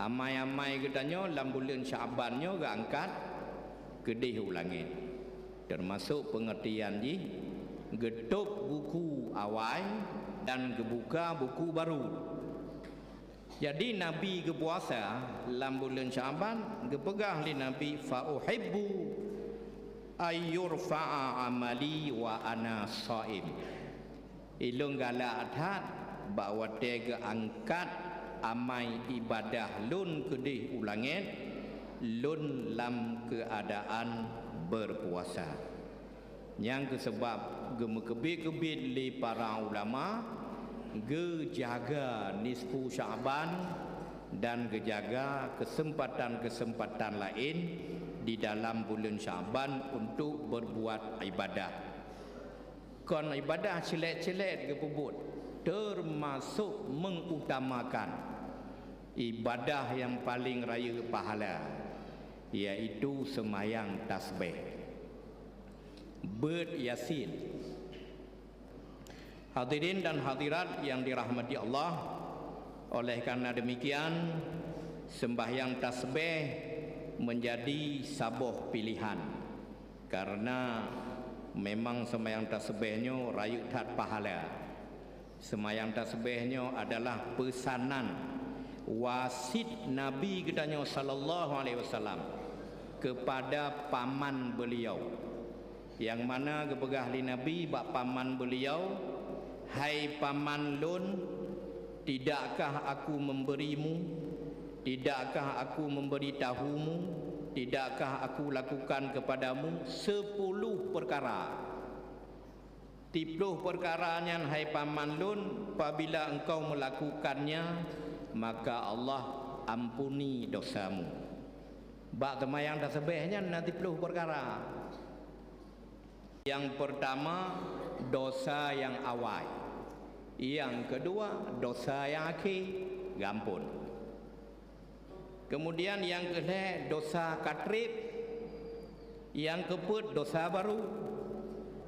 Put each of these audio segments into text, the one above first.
Amai-amai katanya dalam bulan Syabannya gak angkat kedih langit. Termasuk pengertian ni getuk buku awal dan gebuka buku baru. Jadi Nabi kepuasa dalam bulan Syaban, gepegah li Nabi fa uhibbu ayyurfa'a amali wa ana shaim. Ilung gala adhat bahawa tega angkat amai ibadah lun kedih ulangit lun lam keadaan berpuasa. Yang kesebab gemekebit-kebit li para ulama gejaga nisfu Syaban dan gejaga kesempatan-kesempatan lain di dalam bulan Syaban untuk berbuat ibadah. Kon ibadah celek-celek kepubut termasuk mengutamakan ibadah yang paling raya pahala, iaitu semayang tasbih, beryasin. Hadirin dan hadirat yang dirahmati Allah, oleh karena demikian sembahyang tasbih menjadi sabuh pilihan, karena memang sembahyang tasbihnya raya tat pahala. Sembahyang tasbihnya adalah pesanan wasit Nabi katanya sallallahu alaihi wasallam kepada paman beliau, yang mana kepegah li Nabi bak paman beliau, hai paman lun, tidakkah aku memberimu, tidakkah aku memberitahumu, tidakkah aku lakukan kepadamu 10 perkara. 10 perkaranya hai paman lun, apabila engkau melakukannya maka Allah ampuni dosamu. Bak semayang tasbihnya nanti 10 perkara. Yang pertama dosa yang awal, yang kedua dosa yang akhir, gampun. Kemudian yang kedua dosa katrib, yang keempat dosa baru,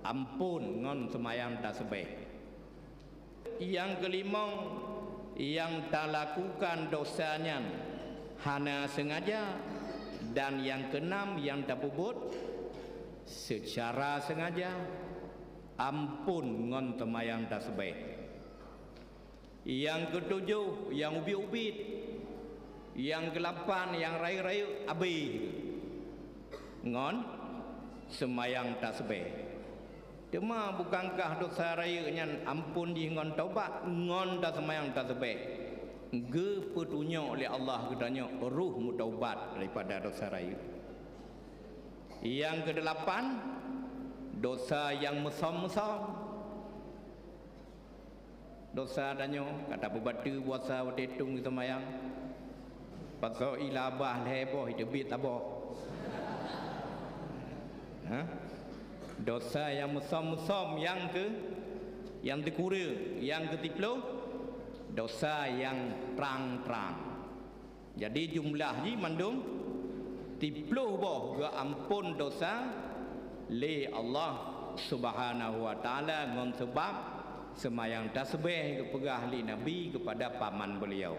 ampun ngon semayang tasbih. Yang kelima yang tak lakukan dosanya hana sengaja, dan yang keenam yang tak pubut secara sengaja, ampun ngon semayang tasbih. Yang ketujuh yang ubit-ubit, yang ke-8 yang rayu-rayu abi ngon semayang tasbih. Cuma bukankah dosa raya-nya ampun di ngon taubat, ngon dah semayang tasbih. Ge petunjuk oleh Allah katanya ruh mutaubat daripada dosa raya. Yang ke-8 dosa yang mesam-mesam. Dosa danyo kata pebatu puasa wetetung semayang. Pasal ilabah leboh hidupit tabah. Dosa yang mesam-mesam, yang dikura, yang ke-10 dosa yang terang-terang. Jadi jumlah ni mandung 10 boh ga ampun dosa li Allah Subhanahu wa taala ngon sebab semayang tasbih kepegah li Nabi kepada paman beliau.